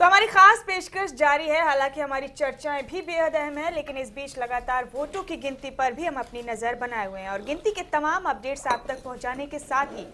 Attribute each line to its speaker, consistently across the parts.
Speaker 1: तो हमारी खास पेशकश जारी है। हालांकि हमारी चर्चाएं भी बेहद अहम है, लेकिन इस बीच लगातार वोटों की गिनती पर भी हम अपनी नजर बनाए हुए हैं और गिनती के तमाम अपडेट्स आप तक पहुंचाने के साथ ही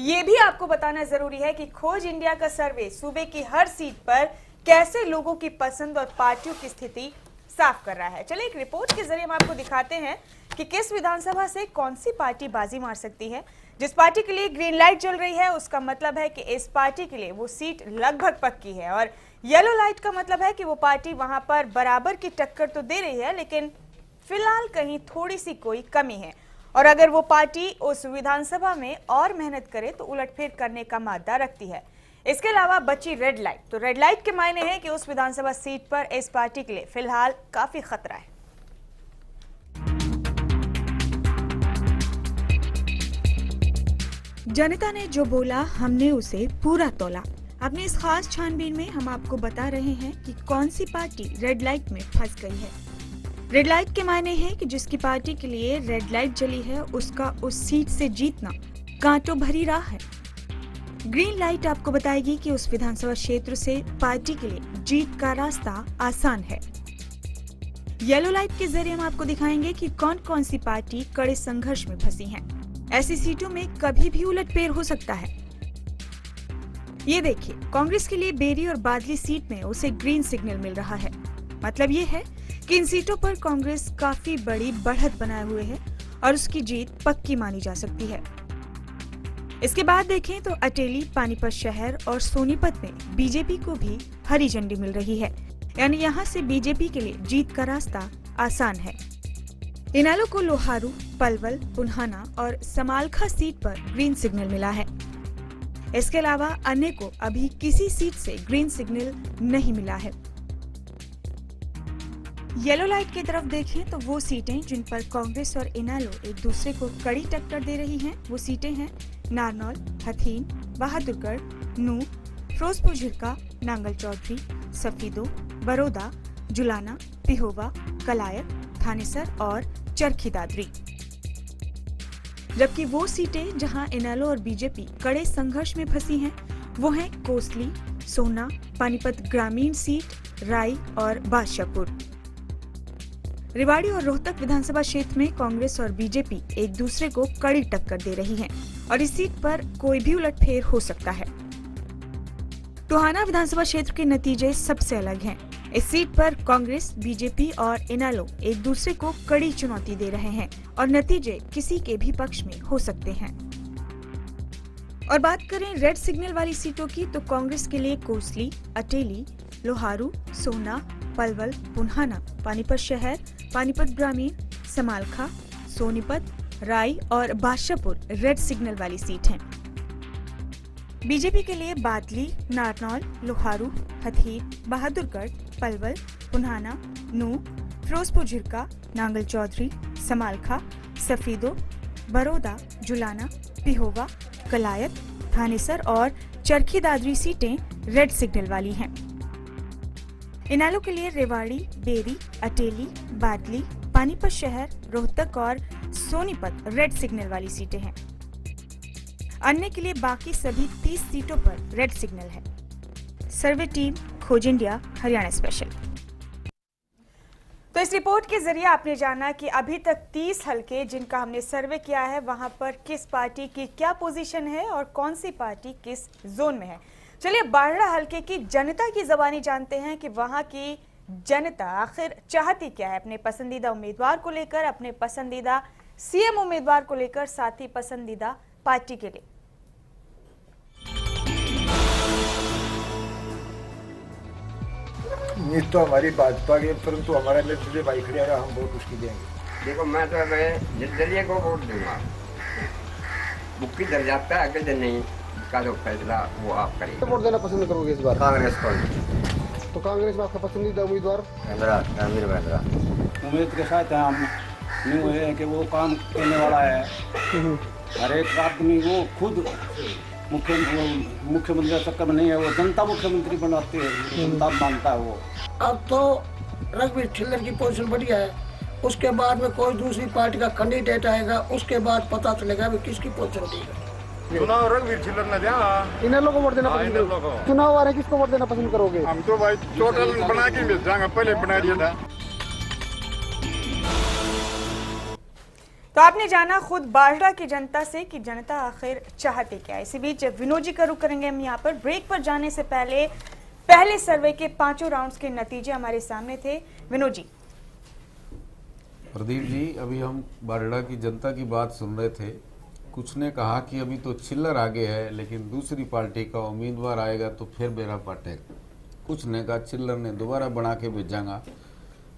Speaker 1: ये भी आपको बताना जरूरी है कि खोज इंडिया का सर्वे सूबे की हर सीट पर कैसे लोगों की पसंद और पार्टियों की स्थिति साफ कर रहा है। चलिए एक रिपोर्ट के जरिए हम आपको दिखाते हैं कि किस विधानसभा से कौन सी पार्टी बाजी मार सकती है। जिस पार्टी के लिए ग्रीन लाइट जल रही है उसका मतलब है कि इस पार्टी के लिए वो सीट लगभग पक्की है, और येलो लाइट का मतलब है कि वो पार्टी वहां पर बराबर की टक्कर तो दे रही है, लेकिन फिलहाल कहीं थोड़ी सी कोई कमी है, और अगर वो पार्टी उस विधानसभा में और मेहनत करे तो उलटफेर करने का मादा रखती है। इसके अलावा बची रेड लाइट, तो रेड लाइट के मायने हैं कि उस विधानसभा सीट पर इस पार्टी के लिए फिलहाल काफी खतरा है। जनता ने जो बोला हमने उसे पूरा तोला। अपने इस खास छानबीन में हम आपको बता रहे हैं कि कौन सी पार्टी रेड लाइट में फंस गई है। रेड लाइट के मायने हैं कि जिसकी पार्टी के लिए रेड लाइट जली है उसका उस सीट से जीतना कांटों भरी राह है। ग्रीन लाइट आपको बताएगी कि उस विधानसभा क्षेत्र से पार्टी के लिए जीत का रास्ता आसान है। येलो लाइट के जरिए हम आपको दिखाएंगे कि कौन कौन सी पार्टी कड़े संघर्ष में फंसी है। ऐसी सीटों में कभी भी उलटफेर हो सकता है। ये देखिए, कांग्रेस के लिए बेरी और बादली सीट में उसे ग्रीन सिग्नल मिल रहा है। मतलब ये है कि इन सीटों पर कांग्रेस काफी बड़ी बढ़त बनाए हुए है और उसकी जीत पक्की मानी जा सकती है। इसके बाद देखें तो अटेली, पानीपत शहर और सोनीपत में बीजेपी को भी हरी झंडी मिल रही है, यानी यहाँ से बीजेपी के लिए जीत का रास्ता आसान है। इनेलो को लोहारू, पलवल, पुन्हाना और समालखा सीट पर ग्रीन सिग्नल मिला है। इसके अलावा अन्य को अभी किसी सीट से ग्रीन सिग्नल नहीं मिला है। येलो लाइट की तरफ देखें तो वो सीटें जिन पर कांग्रेस और इनेलो एक दूसरे को कड़ी टक्कर दे रही हैं, वो सीटें हैं नारनौल, हथीन, बहादुरगढ़, नूह, फिरोजपुर झिरका, नांगल चौधरी, सफीदो, बरोदा, जुलाना, पिहोवा, कलायत, थानेसर और चरखी दादरी। जबकि वो सीटें जहां इनेलो और बीजेपी कड़े संघर्ष में फंसी हैं, वो हैं कोसली, सोना, पानीपत ग्रामीण सीट, राई और बादशाहपुर। रेवाड़ी और रोहतक विधानसभा क्षेत्र में कांग्रेस और बीजेपी एक दूसरे को कड़ी टक्कर दे रही हैं और इस सीट पर कोई भी उलटफेर हो सकता है। टोहाना विधानसभा क्षेत्र के नतीजे सबसे अलग हैं। इस सीट पर कांग्रेस, बीजेपी और इनेलो एक दूसरे को कड़ी चुनौती दे रहे हैं और नतीजे किसी के भी पक्ष में हो सकते हैं। और बात करें रेड सिग्नल वाली सीटों की, तो कांग्रेस के लिए कोसली, अटेली, लोहारू, सोना, पलवल, पुन्हाना, पानीपत शहर, पानीपत ग्रामीण, समालखा, सोनीपत, राई और बादशाहपुर रेड सिग्नल वाली सीट हैं। बीजेपी के लिए बादली, नारनौल, लोहारू, हथीन, बहादुरगढ़, पलवल, पुन्हाना, नूह, फिरोजपुर झिरका, नांगल चौधरी, समालखा, सफीदो, बरोदा, जुलाना, पिहोवा, कलायत, थानेसर और चरखी दादरी सीटें रेड सिग्नल वाली हैं। इनेलो के लिए रेवाड़ी, बेरी, अटेली, बादली, पानीपत शहर, रोहतक और सोनीपत रेड सिग्नल वाली सीटें हैं। अन्य के लिए बाकी सभी 30 सीटों पर रेड सिग्नल है। सर्वे टीम, खोज इंडिया, हरियाणा स्पेशल। तो इस रिपोर्ट के जरिए आपने जाना कि अभी तक 30 हलके जिनका हमने सर्वे किया है वहां पर किस पार्टी की क्या पोजीशन है और कौन सी पार्टी किस जोन में है। चलिए बारड़ा हलके की जनता की ज़बानी जानते हैं कि वहां की जनता आखिर चाहती क्या है अपने पसंदीदा उम्मीदवार को लेकर, अपने पसंदीदा सीएम उम्मीदवार को लेकर, साथ ही पसंदीदा पार्टी के लिए।
Speaker 2: उम्मीद तो हमारी भाजपा की, परंतु हमारा निर्दलीय भाई खड़े हैं, हम वोट उसकी देंगे।
Speaker 3: देखो मैं तो निर्दलीय को वोट दूंगा, बुक्की डर जाता है, आगे दिन नहीं का जो फैसला वो आप करें।
Speaker 4: तो वोट देना पसंद करोगे इस बार?
Speaker 3: कांग्रेस को।
Speaker 4: तो कांग्रेस में आपका पसंदीदा उम्मीदवार?
Speaker 3: महेंद्र।
Speaker 5: उम्मीद के साथ हम न्यू है कि वो काम करने वाला है। हर एक आदमी वो खुद मुख्यमंत्री का चक्कर में नहीं है, वो जनता मुख्यमंत्री बनाती है, जनता मानता है वो।
Speaker 6: अब तो रघुवीर छिल्लर की पोजीशन बढ़िया है, उसके बाद में कोई दूसरी पार्टी का कैंडिडेट आएगा, उसके बाद पता चलेगा भी किसकी पोजीशन ठीक है।
Speaker 7: चुनाव रघुवीर छिल्लर ने दिया।
Speaker 4: इन लोगों को वोट देना
Speaker 7: हाँ,
Speaker 4: पसंद
Speaker 7: इन लोगों
Speaker 4: करोगे?
Speaker 7: को।
Speaker 4: चुनाव आ रहे हैं, किसको वोट देना पसंद करोगे?
Speaker 7: हम तो भाई टोटल बना के मिल जाएंगे, पहले बना दिया था।
Speaker 1: तो आपने जाना खुद बारडा की जनता से कि जनता आखिर चाहती क्या है। इसी बीच विनोद जी का रुख करेंगे हम यहाँ पर। ब्रेक पर जाने से पहले सर्वे के 5 राउंड्स के नतीजे हमारे सामने थे। विनोद जी।
Speaker 8: प्रदीप जी, अभी हम बारडा की जनता की बात सुन रहे थे। कुछ ने कहा कि अभी तो छिल्लर आगे है, लेकिन दूसरी पार्टी का उम्मीदवार आएगा तो फिर बेरा पाटेगा। कुछ ने कहा छिल्लर ने दोबारा बना के भेजांगा,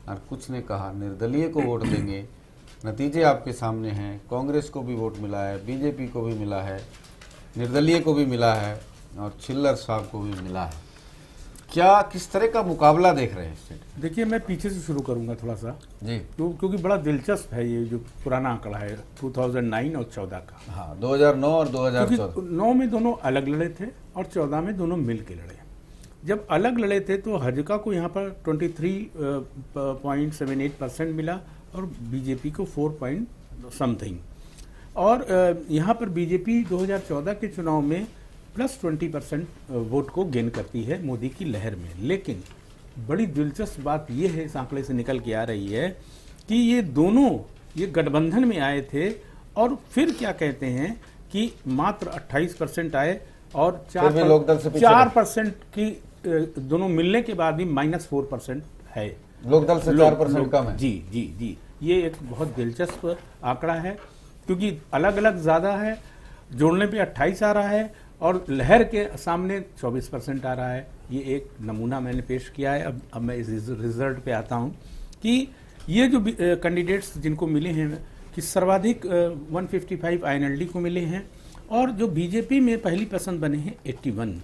Speaker 8: और कुछ ने कहा निर्दलीय को वोट देंगे। नतीजे आपके सामने हैं। कांग्रेस को भी वोट मिला है, बीजेपी को भी मिला है, निर्दलीय को भी मिला है, और छिल्लर साहब को भी मिला है। क्या किस तरह का मुकाबला देख रहे हैं?
Speaker 9: देखिए, मैं पीछे से शुरू करूंगा थोड़ा सा
Speaker 8: जी,
Speaker 9: क्योंकि बड़ा दिलचस्प है ये जो पुराना आंकड़ा है 2009 और 14 का।
Speaker 8: हाँ, 2009 और 2014।
Speaker 9: 9 में दोनों अलग लड़े थे और 14 में दोनों मिल के लड़े। जब अलग लड़े थे तो हजका को यहाँ पर 23.78% मिला और बीजेपी को 4 समथिंग। और यहाँ पर बीजेपी 2014 के चुनाव में +20% वोट को गेन करती है मोदी की लहर में। लेकिन बड़ी दिलचस्प बात यह है, इस आंकड़े से निकल के आ रही है कि ये दोनों ये गठबंधन में आए थे और फिर क्या कहते हैं कि मात्र 28% आए और 4% की दोनों मिलने के बाद भी -4% है।
Speaker 8: लोकदल से 4% कम है।
Speaker 9: जी जी जी, ये एक बहुत दिलचस्प आंकड़ा है क्योंकि अलग अलग ज्यादा है, जोड़ने पे 28 आ रहा है और लहर के सामने 24% आ रहा है। ये एक नमूना मैंने पेश किया है। अब मैं इस रिजल्ट पे आता हूँ कि ये जो कैंडिडेट्स जिनको मिले हैं कि सर्वाधिक 155 INLD को मिले हैं और जो बीजेपी में पहली पसंद बने हैं 81,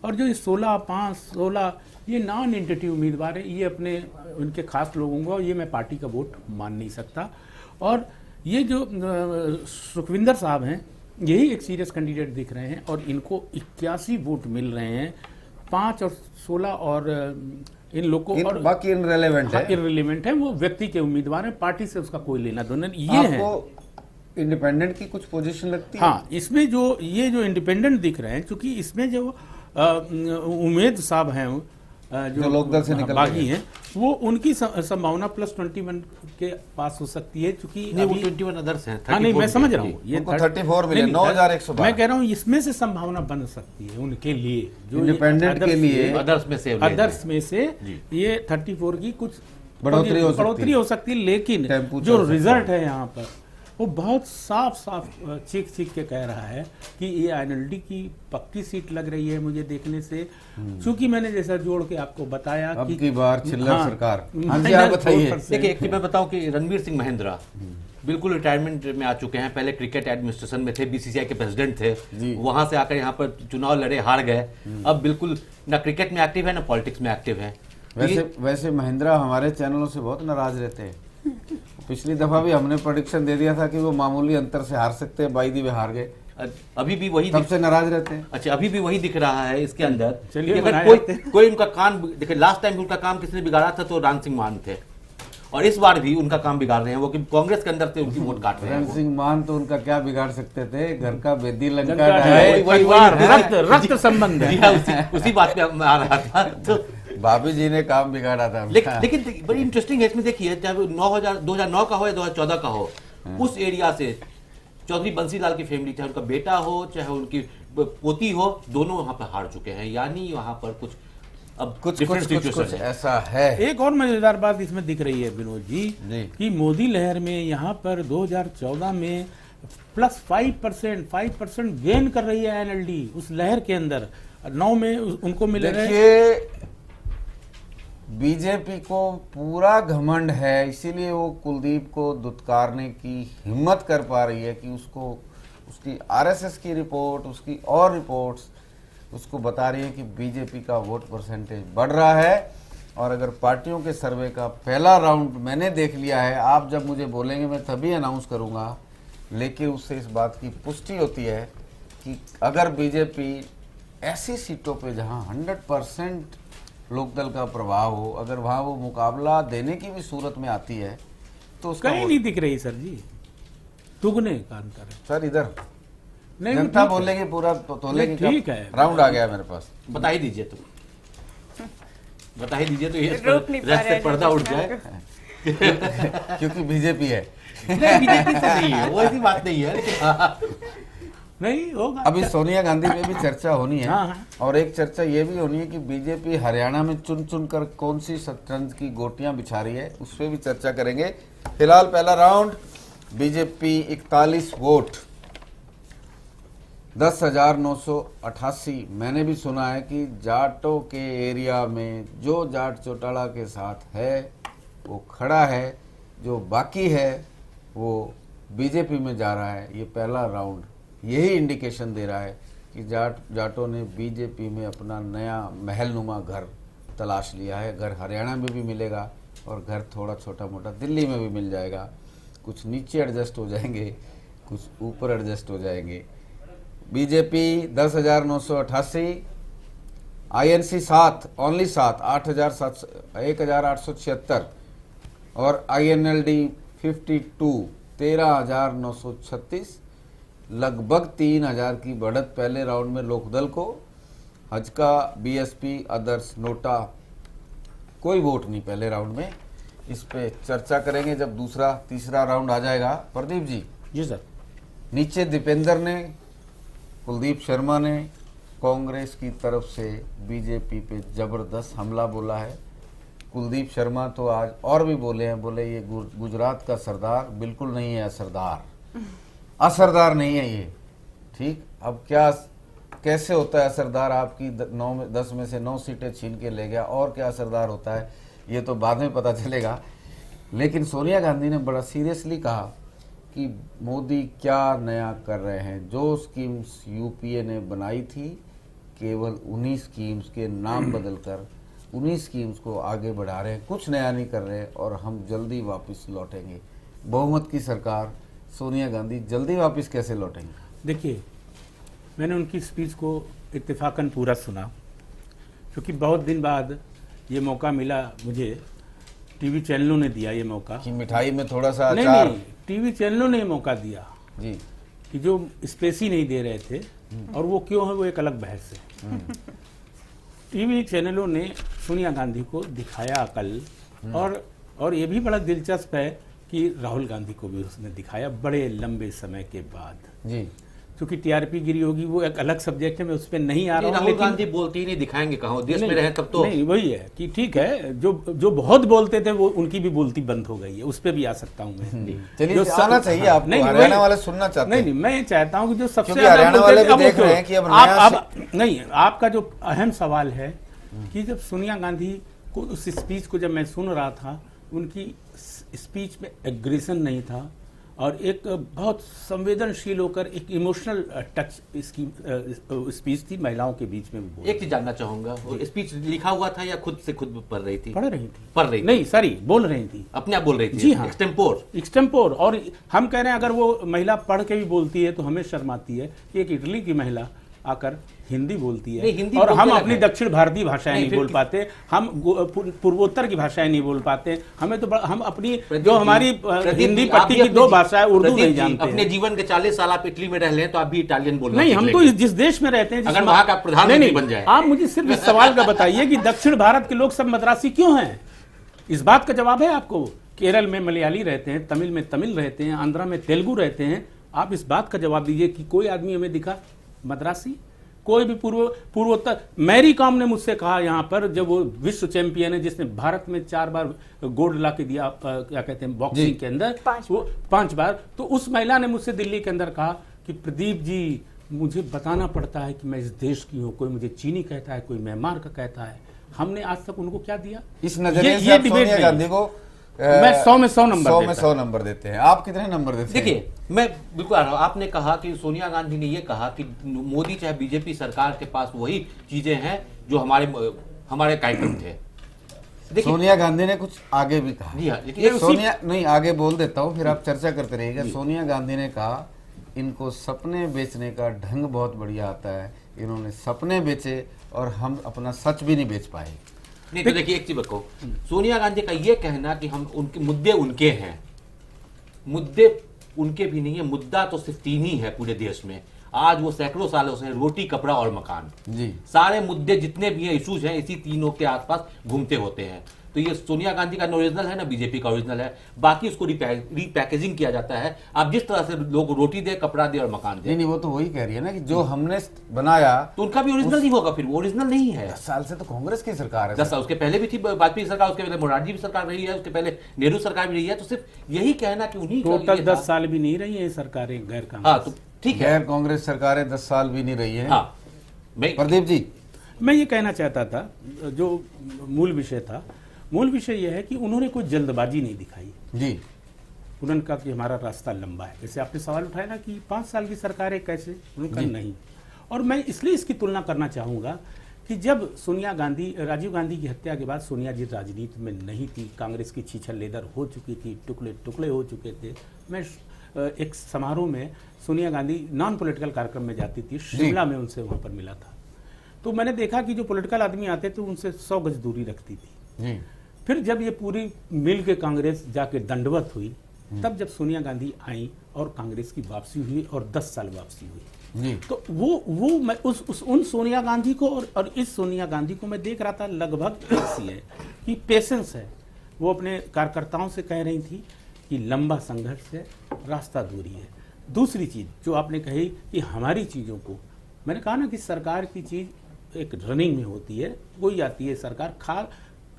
Speaker 9: और जो 16 ये नॉन एंटिटी उम्मीदवार है, ये अपने उनके खास लोगों को, ये मैं पार्टी का वोट मान नहीं सकता। और ये जो सुखविंदर साहब हैं, यही एक सीरियस कैंडिडेट दिख रहे हैं और इनको 81 वोट मिल रहे हैं। 5 और 16 और इन लोगों को, और
Speaker 8: बाकी इनरेलेवेंट है।
Speaker 9: इररिलेवेंट है, वो व्यक्ति के उम्मीदवार हैं, पार्टी से उसका कोई लेना देना ये है।
Speaker 8: इंडिपेंडेंट की कुछ पोजीशन लगती है?
Speaker 9: हाँ, इसमें जो ये जो इंडिपेंडेंट दिख रहे हैं, क्योंकि इसमें जो उमेद साहब हैं जो
Speaker 8: लोकदल से निकल
Speaker 9: बागी हैं, वो उनकी संभावना +21 के पास हो सकती है, क्योंकि
Speaker 10: वो 21 अदर्स हैं।
Speaker 9: हाँ नहीं, मैं समझ रहा हूँ, ये
Speaker 8: 34 मिले, 9112।
Speaker 9: मैं कह रहा हूँ इसमें से संभावना बन सकती है उनके लिए, जो
Speaker 8: इंडिपेंडेंट के लिए
Speaker 10: अदर्स में से
Speaker 9: ये 34 की कुछ
Speaker 8: बढ़ोतरी
Speaker 9: हो सकती है। लेकिन जो रिजल्ट है यहाँ पर वो बहुत साफ चीख के कह रहा है कि ये INLD की पक्की सीट लग रही है मुझे देखने से। चूंकि मैंने जैसा जोड़ के आपको बताया
Speaker 8: अब की बार छिल्लर
Speaker 9: हाँ,
Speaker 8: सरकार।
Speaker 9: बताइए।
Speaker 10: देखिए, एक मैं बताऊं कि रणवीर सिंह महेंद्रा बिल्कुल रिटायरमेंट में आ चुके हैं। पहले क्रिकेट एडमिनिस्ट्रेशन में थे, BCCI के प्रेसिडेंट थे, वहां से आकर यहाँ पर चुनाव लड़े, हार गए। अब बिल्कुल ना क्रिकेट में एक्टिव है ना पॉलिटिक्स में एक्टिव है।
Speaker 8: वैसे महेंद्रा हमारे चैनलों से बहुत नाराज रहते हैं। पिछली दफा भी हमने प्रेडिक्शन दे दिया था कि वो मामूली अंतर से हार सकते हैं, बाई दी वे हार गए।
Speaker 10: अभी भी वही
Speaker 8: सबसे नाराज रहते हैं।
Speaker 10: अच्छा, अभी भी वही दिख रहा है इसके अंदर।
Speaker 9: चलिए,
Speaker 10: कोई उनका काम देखिए, लास्ट टाइम उनका काम किसने बिगाड़ा था तो राम सिंह मान थे, और इस बार भी उनका काम बिगाड़ रहे हैं वो कि कांग्रेस के अंदर से उनकी वोट काट रहे हैं।
Speaker 8: रण सिंह मान तो उनका क्या बिगाड़ सकते थे, घर का बेदी लंका
Speaker 9: रक्त संबंध है।
Speaker 10: उसी बात पे आ रहा था। तो
Speaker 8: भाभी जी ने काम बिगाड़ा था।
Speaker 10: लेकिन बड़ी इंटरेस्टिंग है इसमें, देखिए चाहे 2009 का हो या 2014 का हो, उस एरिया से चौधरी बंसीलाल की फैमिली, चाहे उनका बेटा हो चाहे उनकी पोती हो, दोनों वहां पर हार चुके हैं। यानी वहां पर कुछ
Speaker 8: ऐसा है।
Speaker 9: एक और मजेदार बात इसमें दिख रही है विनोद जी कि मोदी लहर में यहाँ पर 2014 में +5% गेन कर रही है INLD उस लहर के अंदर। 9 में उनको मिले।
Speaker 8: देखिए, बीजेपी को पूरा घमंड है, इसीलिए वो कुलदीप को दुत्कारने की हिम्मत कर पा रही है कि उसको उसकी RSS की रिपोर्ट, उसकी और रिपोर्ट्स उसको बता रही है कि बीजेपी का वोट परसेंटेज बढ़ रहा है। और अगर पार्टियों के सर्वे का पहला राउंड मैंने देख लिया है, आप जब मुझे बोलेंगे मैं तभी अनाउंस करूंगा, लेकिन उससे इस बात की पुष्टि होती है कि अगर बीजेपी ऐसी सीटों पे जहां 100% लोकदल का प्रभाव हो, अगर वहां वो मुकाबला देने की भी सूरत में आती है तो उसका
Speaker 9: कहीं नहीं दिख रही सर जी, दुगने का अंतर है
Speaker 8: सर। इधर
Speaker 9: नहीं,
Speaker 8: जनता
Speaker 9: ठीक है।
Speaker 8: बोलेगी पूरा तोलेगी।
Speaker 9: नहीं, ठीक है।
Speaker 8: राउंड आ गया मेरे पास।
Speaker 10: बता ही दीजिए तो, बता ही दीजिए तो ये
Speaker 1: रोक नहीं पा
Speaker 10: रस
Speaker 1: रहे
Speaker 10: से पर्दा
Speaker 1: हैं
Speaker 10: उठ जाए।
Speaker 8: क्योंकि बीजेपी है।
Speaker 10: नहीं, बीजेपी से नहीं है, वो ऐसी बात नहीं है, लेकिन हाँ,
Speaker 9: नहीं होगा।
Speaker 8: अभी सोनिया गांधी पे भी चर्चा होनी है।
Speaker 9: हाँ, हाँ।
Speaker 8: और एक चर्चा ये भी होनी है कि बीजेपी हरियाणा में चुन चुन कर कौन सी शतरंज की गोटियां बिछा रही है, उस पर भी चर्चा करेंगे। फिलहाल पहला राउंड, बीजेपी 41 वोट, 10,988। मैंने भी सुना है कि जाटों के एरिया में जो जाट चौटाला के साथ है वो खड़ा है, जो बाकी है वो बीजेपी में जा रहा है। ये पहला राउंड यही इंडिकेशन दे रहा है कि जाटों ने बीजेपी में अपना नया महलनुमा घर तलाश लिया है। घर हरियाणा में भी मिलेगा और घर थोड़ा छोटा मोटा दिल्ली में भी मिल जाएगा। कुछ नीचे एडजस्ट हो जाएंगे, कुछ ऊपर एडजस्ट हो जाएंगे। बीजेपी 10,988, आईएनसी 7, ओनली 7, 1,876 और आईएनएलडी 52, 13,936। लगभग 3,000 की बढ़त पहले राउंड में लोकदल को। हजका, बीएसपी, अदर्स, नोटा कोई वोट नहीं पहले राउंड में। इस पे चर्चा करेंगे जब दूसरा तीसरा राउंड आ जाएगा। प्रदीप जी।
Speaker 9: जी सर।
Speaker 8: नीचे दीपेंद्र ने, कुलदीप शर्मा ने कांग्रेस की तरफ से बीजेपी पे जबरदस्त हमला बोला है। कुलदीप शर्मा तो आज और भी बोले हैं, बोले ये गुजरात का सरदार बिल्कुल नहीं है, असरदार नहीं है ये। ठीक, अब क्या कैसे होता है असरदार? आपकी 10 में से 9 सीटें छीन के ले गया, और क्या असरदार होता है ये तो बाद में पता चलेगा। लेकिन सोनिया गांधी ने बड़ा सीरियसली कहा कि मोदी क्या नया कर रहे हैं। जो स्कीम्स यूपीए ने बनाई थी, केवल उन्हीं स्कीम्स के नाम बदलकर उन्हीं स्कीम्स को आगे बढ़ा रहे हैं, कुछ नया नहीं कर रहे, और हम जल्दी वापस लौटेंगे। बहुमत की सरकार, सोनिया गांधी जल्दी वापस कैसे लौटेंगे?
Speaker 9: देखिए, मैंने उनकी स्पीच को इत्तेफाकन पूरा सुना, क्योंकि बहुत दिन बाद ये मौका मिला मुझे। टीवी चैनलों ने दिया ये मौका
Speaker 8: कि मिठाई में थोड़ा सा
Speaker 9: नहीं,
Speaker 8: अचार।
Speaker 9: नहीं, टीवी चैनलों ने मौका दिया
Speaker 8: जी,
Speaker 9: कि जो स्पेस ही नहीं दे रहे थे, और वो क्यों है वो एक अलग बहस है। टीवी चैनलों ने सोनिया गांधी को दिखाया अकल, और ये भी बड़ा दिलचस्प है कि राहुल गांधी को भी उसने दिखाया बड़े लंबे समय के बाद
Speaker 8: जी।
Speaker 9: क्योंकि टीआरपी गिरी होगी वो एक अलग सब्जेक्ट है, मैं उस पर नहीं आ रहा हूँ।
Speaker 10: राहुल गांधी बोलते ही नहीं, दिखाएंगे कहाँ, देश में रहे तब तो।
Speaker 9: नहीं, वही है कि ठीक है, जो बहुत बोलते थे वो उनकी भी बोलती बंद हो गई है, उस पर भी आ सकता हूँ मैं।
Speaker 8: चलिए, आना चाहिए आपको,
Speaker 9: नहीं,
Speaker 8: हरियाणा वाले सुनना चाहते हैं।
Speaker 9: नहीं, मैं चाहता हूँ कि जो सबसे
Speaker 8: क्योंकि हरियाणा वाले भी देख रहे हैं कि अब
Speaker 9: नहीं, आपका जो अहम सवाल है कि जब सोनिया गांधी को उस स्पीच को जब मैं सुन रहा था, उनकी स्पीच में एग्रेशन नहीं था, और एक बहुत संवेदनशील होकर एक इमोशनल टच इसकी स्पीच थी, महिलाओं के बीच में भी।
Speaker 10: एक चीज जानना चाहूंगा, स्पीच लिखा हुआ था या खुद से खुद पढ़ रही थी?
Speaker 9: पढ़ रही थी। नहीं, सॉरी, बोल रही थी,
Speaker 10: अपने आप बोल रही थी।
Speaker 9: जी हाँ,
Speaker 10: एक्सटेम्पोर।
Speaker 9: और हम कह रहे हैं अगर वो महिला पढ़ के भी बोलती है तो हमें शर्म आती है कि एक इटली की महिला आकर हिंदी बोलती है,
Speaker 10: हिंदी
Speaker 9: और हम अपनी
Speaker 10: है।
Speaker 9: दक्षिण भारतीय भाषाएं नहीं बोल पाते, हम पूर्वोत्तर की भाषाएं नहीं बोल पाते, हमें तो हम अपनी जो हमारी हिंदी पट्टी की 2 भाषाएं उर्दू नहीं जानते।
Speaker 10: अपने जीवन के 40 साल आप इटली में रह लें तो आप भी इटालियन बोलना
Speaker 9: नहीं, हम तो जिस देश में रहते हैं,
Speaker 10: अगर वहां का प्रधानमंत्री बन जाए।
Speaker 9: आप मुझे सिर्फ इस सवाल का बताइए कि दक्षिण भारत के लोग सब मद्रासी क्यों हैं? इस बात का जवाब है आपको। केरल में मलयाली रहते हैं, तमिल में तमिल रहते हैं, आंध्रा में तेलुगु रहते हैं। आप इस बात का जवाब दीजिए कि कोई आदमी हमें दिखा मद्रासी? कोई भी पूर्वोत्तर। मैरी कॉम ने मुझसे कहा यहाँ पर, जब वो विश्व चैंपियन है जिसने भारत में 4 बार गोल्ड ला के दिया, क्या कहते हैं, बॉक्सिंग के अंदर, वो 5 बार, तो उस महिला ने मुझसे दिल्ली के अंदर कहा कि प्रदीप जी, मुझे बताना पड़ता है कि मैं इस देश की हूँ। कोई मुझे चीनी कहता है, कोई म्यांमार का कहता है। हमने आज तक उनको क्या दिया?
Speaker 8: इस नजरिए से आप सोनिया गांधी को
Speaker 9: मैं 100 में 100 नंबर
Speaker 8: 100 में 100 नंबर देते हैं। आप कितने नंबर देते हैं?
Speaker 10: देखिए, मैं बिल्कुल आ रहा हूं। आपने कहा कि सोनिया गांधी ने यह कहा कि मोदी चाहे बीजेपी सरकार के पास वही चीजें हैं जो हमारे कार्यक्रम थे।
Speaker 8: सोनिया गांधी ने कुछ आगे भी कहा।
Speaker 10: जी हाँ, लेकिन
Speaker 8: सोनिया नहीं, आगे बोल देता हूँ, फिर आप चर्चा करते रहिएगा। सोनिया गांधी ने कहा इनको सपने बेचने का ढंग बहुत बढ़िया आता है, इन्होंने सपने बेचे और हम अपना सच भी नहीं बेच पाए।
Speaker 10: नहीं तो देखिए, एक चीज बताओ, सोनिया गांधी का ये कहना कि हम उनके मुद्दे उनके हैं, मुद्दे उनके भी नहीं है। मुद्दा तो सिर्फ 3 ही है पूरे देश में। आज वो सैकड़ों सालों से रोटी, कपड़ा और मकान,
Speaker 8: जी
Speaker 10: सारे मुद्दे जितने भी हैं, इश्यूज हैं, इसी तीनों के आसपास घूमते होते हैं। तो ये सोनिया गांधी का ओरिजिनल है ना बीजेपी का ओरिजिनल है, बाकी उसको रीपैकेजिंग किया जाता है। आप जिस तरह से लोग रोटी दे, कपड़ा दे और मकान दे,
Speaker 8: नहीं वो तो वही कह रही है ना कि जो हमने बनाया
Speaker 10: तो उनका भी ओरिजिनल नहीं होगा, फिर वो ओरिजिनल नहीं है।
Speaker 8: 10 साल से तो कांग्रेस की सरकार है
Speaker 10: 10 साल उसके पहले भी थी वाजपेयी सरकार, उसके पहले मोरारजी भी सरकार रही है, उसके पहले नेहरू सरकार भी रही है। तो सिर्फ यही कहना कि उन्हीं का
Speaker 9: टोटल
Speaker 10: ये था।
Speaker 9: 10 साल भी नहीं रही है सरकारें गैर
Speaker 10: हाँ
Speaker 9: कांग्रेस।
Speaker 10: तो ठीक है।
Speaker 8: गैर कांग्रेस सरकारें 10 साल भी नहीं रही है।
Speaker 10: हाँ मैं
Speaker 8: प्रदीप जी,
Speaker 9: मैं ये कहना चाहता था, जो मूल विषय था, मूल विषय यह है कि उन्होंने कोई जल्दबाजी नहीं दिखाई।
Speaker 8: जी
Speaker 9: उन्होंने कहा कि हमारा रास्ता लंबा है। जैसे आपने सवाल उठाया ना कि 5 साल की सरकार है कैसे, उन्होंने कहा नहीं। और मैं इसलिए इसकी तुलना करना चाहूँगा कि जब सोनिया गांधी, राजीव गांधी की हत्या के बाद सोनिया जी राजनीति में नहीं थी, कांग्रेस की छीछल लेदर हो चुकी थी, टुकड़े टुकड़े हो चुके थे। मैं एक समारोह में सोनिया गांधी नॉन पॉलिटिकल कार्यक्रम में जाती थी, शिमला में उनसे वहाँ पर मिला था। तो मैंने देखा कि जो पॉलिटिकल आदमी आते थे उनसे 100 गज दूरी रखती थी।
Speaker 8: जी
Speaker 9: फिर जब ये पूरी मिल के कांग्रेस जाके दंडवत हुई, तब जब सोनिया गांधी आई और कांग्रेस की वापसी हुई और 10 साल वापसी हुई,
Speaker 8: जी
Speaker 9: तो वो मैं उन सोनिया गांधी को और इस सोनिया गांधी को मैं देख रहा था, लगभग एक सी है कि पेशेंस है। वो अपने कार्यकर्ताओं से कह रही थी कि लंबा संघर्ष है, रास्ता दूरी है। दूसरी चीज जो आपने कही कि हमारी चीजों को, मैंने कहा ना कि सरकार की चीज एक रनिंग में होती है, कोई आती है सरकार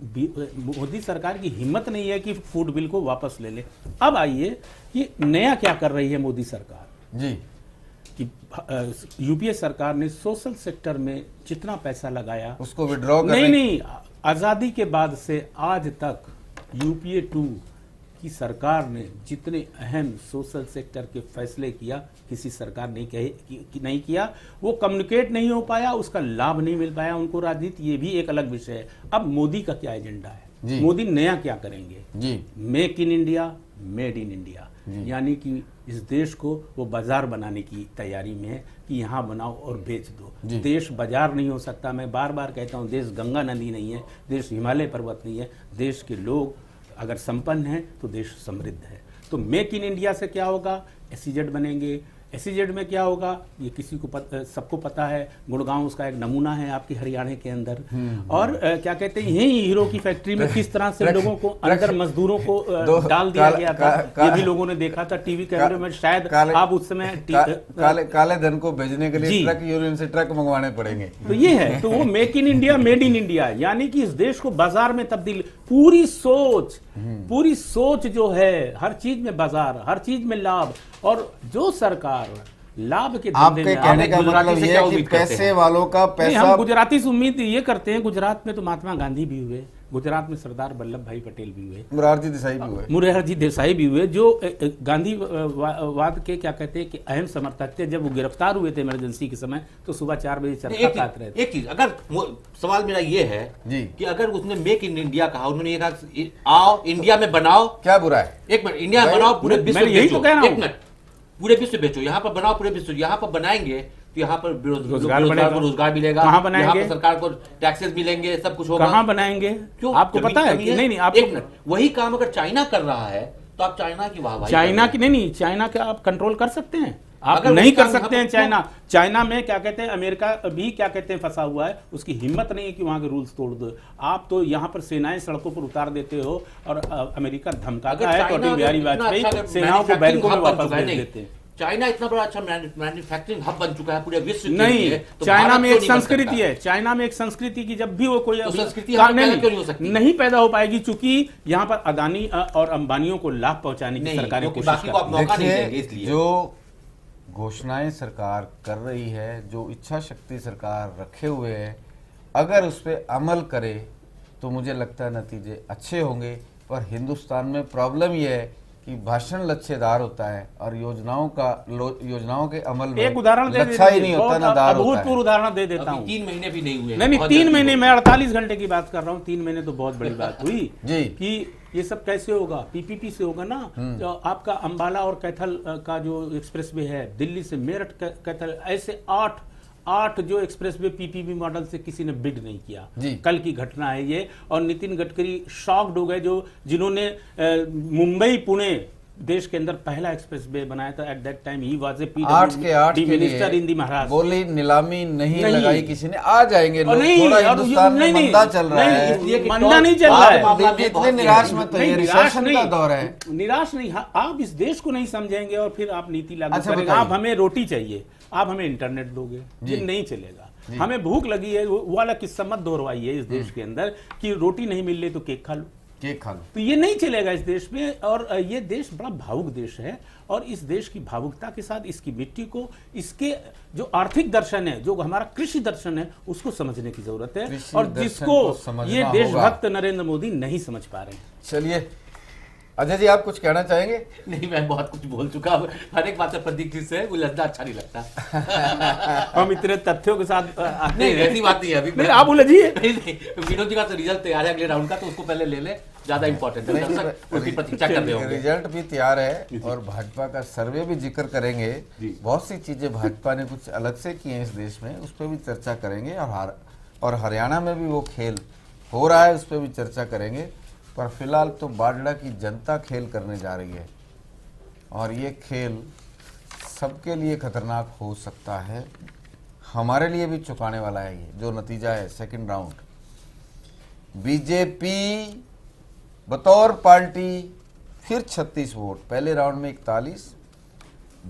Speaker 9: मोदी सरकार की हिम्मत नहीं है कि फूड बिल को वापस ले ले। अब आइए कि नया क्या कर रही है मोदी सरकार
Speaker 8: जी
Speaker 9: कि यूपीए सरकार ने सोशल सेक्टर में जितना पैसा लगाया
Speaker 8: उसको विड्रॉ कर
Speaker 9: नहीं, आजादी के बाद से आज तक यूपीए 2 की सरकार ने जितने अहम सोशल सेक्टर के फैसले किया, किसी सरकार ने नहीं किया। वो कम्युनिकेट नहीं हो पाया, उसका लाभ नहीं मिल पाया उनको राजनीति, ये भी एक अलग विषय है। अब मोदी का क्या एजेंडा है, मोदी नया क्या करेंगे जी? Make in India, made in India, यानी कि इस देश को वो बाजार बनाने की तैयारी में है कि यहाँ बनाओ और बेच दो। देश बाजार नहीं हो सकता। मैं बार बार कहता हूँ, देश गंगा नदी नहीं है, देश हिमालय पर्वत नहीं है। देश के लोग अगर संपन्न है तो देश समृद्ध है। तो मेक इन इंडिया से क्या होगा, एसईजेड बनेंगे। एसईजेड में क्या होगा ये किसी को सबको पता है। गुड़गांव उसका एक नमूना है आपके हरियाणा के अंदर। और क्या कहते हैं, यही हीरो की फैक्ट्री में किस तरह से लोगों को अंदर मजदूरों को डाल दिया गया था, ये भी लोगों ने देखा था टीवी कैमरे में। शायद आप उस समय
Speaker 8: काले धन को भेजने के लिए ट्रक यूनियन से ट्रक मंगवाने पड़ेंगे।
Speaker 9: तो ये है, तो वो make in India, made in India, यानी कि इस देश को बाजार में तब्दील, पूरी सोच जो है, हर चीज में बाजार, हर चीज में लाभ। और जो सरकार लाभ के
Speaker 8: आपके कहने का मतलब ये है कि पैसे वालों का पैसा,
Speaker 9: हम गुजराती से उम्मीद ये करते हैं। गुजरात में तो महात्मा गांधी भी हुए, गुजरात में सरदार वल्लभ भाई पटेल भी हुए,
Speaker 8: मुरारजी देसाई भी हुए,
Speaker 9: जो गांधीवाद के क्या कहते हैं कि अहम समर्थक थे। जब वो गिरफ्तार हुए थे इमरजेंसी के समय, तो सुबह 4 बजे चरखा काट रहे थे।
Speaker 10: एक चीज, अगर सवाल मेरा ये है कि अगर उसने मेक इन इंडिया कहा, उन्होंने ये कहा आओ इंडिया में बनाओ,
Speaker 8: क्या बुरा है?
Speaker 10: एक मिनट, इंडिया में बनाओ, पूरे विश्व
Speaker 9: यही तो कह रहा हूं,
Speaker 10: पूरे विश्व बेचो, यहाँ पर बनाओ पूरे विश्व। यहाँ पर बनाएंगे तो यहाँ पर रोजगार मिलेगा,
Speaker 9: कहाँ बनाएंगे?
Speaker 10: यहाँ पर सरकार को टैक्सेस मिलेंगे, सब कुछ होगा।
Speaker 9: कहाँ बनाएंगे? क्यों आपको पता है कि नहीं? आपको
Speaker 10: वही काम अगर चाइना कर रहा है तो आप चाइना की वाहवाही,
Speaker 9: चाइना की नहीं, चाइना का आप कंट्रोल कर सकते हैं? आप नहीं कर सकते हैं। चाइना में क्या कहते हैं, अमेरिका भी क्या कहते हैं फंसा हुआ है, उसकी हिम्मत नहीं है कि वहां के रूल्स तोड़ दो। आप तो यहां पर सेनाएं सड़कों पर उतार देते हो और अमेरिका धमकाता है। अटल बिहारी वाजपेयी सेनाओं को बैरकों में वापस भेज देते हैं।
Speaker 10: चाइना इतना बड़ा अच्छा मैन्युफैक्चरिंग हब बन चुका है पूरे विश्व के
Speaker 9: नहीं
Speaker 10: लिए।
Speaker 9: तो चाइना में एक संस्कृति है, चाइना में एक संस्कृति की जब भी वो कोई
Speaker 10: संस्कृति
Speaker 9: नहीं पैदा हो पाएगी, चूंकि यहाँ पर अदानी और अंबानियों को लाभ पहुंचाने की सरकारें कोशिश कर रही है।
Speaker 8: जो घोषणाएं सरकार कर रही है, जो इच्छा शक्ति सरकार रखे हुए है, अगर उस पर अमल करे तो मुझे लगता है नतीजे अच्छे होंगे। पर हिंदुस्तान में प्रॉब्लम यह है कि भाषण लच्छेदार होता है और योजनाओं के अमल में
Speaker 9: एक उदाहरण
Speaker 8: लच्छा ही नहीं होता ना दार होता है।
Speaker 9: उदाहरण दे देता हूँ।
Speaker 10: 3 महीने भी नहीं हुए।
Speaker 9: नहीं 3 महीने, मैं 48 घंटे की बात कर रहा हूँ। 3 महीने तो बहुत बड़ी बात हुई
Speaker 8: जी। कि
Speaker 9: ये सब कैसे होगा? पीपीपी से होगा ना। तो आपका अंबाला और कैथल का जो एक्सप्रेसवे है, दिल्ली से मेरठ कैथल, ऐसे 8 जो एक्सप्रेसवे पीपीपी मॉडल से किसी ने बिड नहीं किया। कल की घटना है ये। और नितिन गडकरी शॉक्ड हो गए, जिन्होंने मुंबई पुणे देश के अंदर पहला एक्सप्रेसवे बनाया था। At that time he was a
Speaker 8: 8 के 8 के
Speaker 9: मिनिस्टर इन दी
Speaker 8: लिए
Speaker 9: महाराष्ट्र।
Speaker 8: बोली नीलामी नहीं लगाई किसी ने, आ जाएंगे लोग,
Speaker 9: नहीं,
Speaker 8: थोड़ा
Speaker 9: और
Speaker 8: हिंदुस्तान में
Speaker 9: नहीं,
Speaker 8: मंदा चल रहा
Speaker 9: नहीं,
Speaker 8: है,
Speaker 10: इसलिए कि
Speaker 9: मंदा नहीं चल रहा है।
Speaker 10: मामला में
Speaker 8: इतने निराश मत होइए, रिसेशन का दौर है।
Speaker 9: निराश नहीं, आप इस देश को नहीं समझेंगे और फिर आप नीति लागू
Speaker 8: अच्छा,
Speaker 9: करेंगे।
Speaker 8: बताइए।
Speaker 9: आप हमें रोटी चाहिए, आप हमें इंटरनेट दोगे, ये नहीं चलेगा। हमें भूख लगी है, वो वाला किस्सा मत दोहराइए इस देश के अंदर कि रोटी नहीं मिल रही तो केक खा लो,
Speaker 8: केक खा लो।
Speaker 9: तो ये नहीं चलेगा इस देश में। और ये देश बड़ा भावुक देश है और इस देश की भावुकता के साथ इसकी मिट्टी को, इसके जो आर्थिक दर्शन है, जो हमारा कृषि दर्शन है, उसको समझने की जरूरत है
Speaker 8: कृषि
Speaker 9: और
Speaker 8: दर्शन
Speaker 9: जिसको
Speaker 8: को समझना
Speaker 9: ये
Speaker 8: होगा।
Speaker 9: देशभक्त नरेंद्र मोदी नहीं समझ पा रहे हैं।
Speaker 8: चलिए अजय जी, आप कुछ कहना चाहेंगे?
Speaker 10: नहीं, मैं बहुत कुछ बोल चुका हूँ। हर एक बात से प्रतीक जी से उलझना अच्छा नहीं लगता।
Speaker 9: हम इतने तथ्यों के साथ आते
Speaker 10: नहीं,
Speaker 9: हैं।
Speaker 10: ऐसी बात नहीं है अभी।
Speaker 9: नहीं, आप उलझिए।
Speaker 10: नहीं, विनोद जी का तो रिजल्ट तैयार है अगले राउंड का, तो उसको पहले ले ले, ज्यादा इंपॉर्टेंट है। दर्शक उसकी प्रतीक्षा कर रहे होंगे।
Speaker 8: रिजल्ट भी तैयार है और भाजपा का सर्वे भी जिक्र करेंगे। बहुत सी चीजें भाजपा ने कुछ अलग से की हैं इस देश में, उस पर भी चर्चा करेंगे। और हरियाणा में भी वो खेल हो रहा है, उस पर भी चर्चा करेंगे। पर फिलहाल तो बाडला की जनता खेल करने जा रही है और ये खेल सबके लिए खतरनाक हो सकता है। हमारे लिए भी चुकाने वाला है ये जो नतीजा है सेकंड राउंड। बीजेपी बतौर पार्टी फिर 36 वोट, पहले राउंड में 41।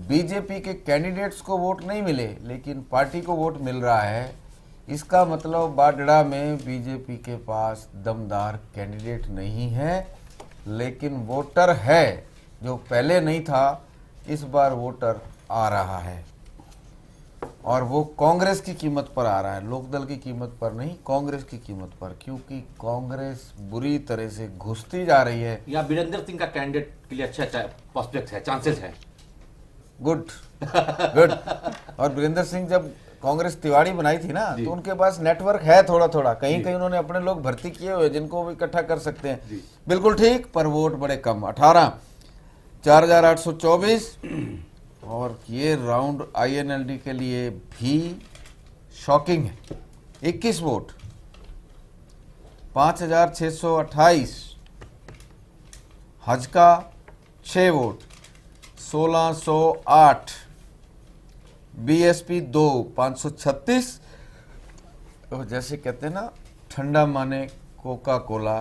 Speaker 8: बीजेपी के कैंडिडेट्स को वोट नहीं मिले लेकिन पार्टी को वोट मिल रहा है। इसका मतलब बाडड़ा में बीजेपी के पास दमदार कैंडिडेट नहीं है लेकिन वोटर है, जो पहले नहीं था। इस बार वोटर आ रहा है और वो कांग्रेस की कीमत पर आ रहा है, लोकदल की कीमत पर नहीं, कांग्रेस की कीमत पर, क्योंकि कांग्रेस बुरी तरह से घुसती जा रही है।
Speaker 10: या वीरेंद्र सिंह का कैंडिडेट के लिए अच्छा प्रोस्पेक्ट है, चांसेस है।
Speaker 8: Good good. और वीरेंद्र सिंह जब कांग्रेस तिवाड़ी बनाई थी ना, तो उनके पास नेटवर्क है थोड़ा थोड़ा, कहीं कहीं उन्होंने अपने लोग भर्ती किए हुए जिनको वो इकट्ठा कर सकते हैं। बिल्कुल ठीक, पर वोट बड़े कम, 18, 4824। और ये राउंड आईएनएलडी के लिए भी शॉकिंग है। 21 वोट, 5628। हजका 6 वोट, 1608। बीएसपी 2, 536। तो जैसे कहते हैं ना, ठंडा माने कोका कोला,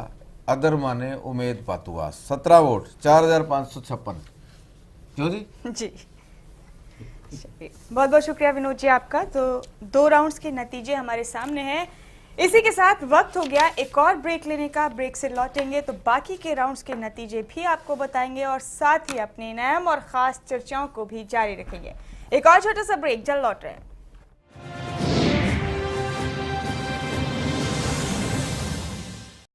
Speaker 8: अदर माने उमेद पातुआस। 17 वोट, 4556। क्यों जी?
Speaker 1: जी बहुत बहुत शुक्रिया विनोद जी आपका। तो 2 राउंड्स के नतीजे हमारे सामने हैं। इसी के साथ वक्त हो गया एक और ब्रेक लेने का। ब्रेक से लौटेंगे तो बाकी के राउंड्स के नतीजे भी आपको बताएंगे और साथ ही अपने अहम और खास चर्चाओं को भी जारी रखेंगे। एक और छोटा सा ब्रेक, जल्द लौट रहे हैं।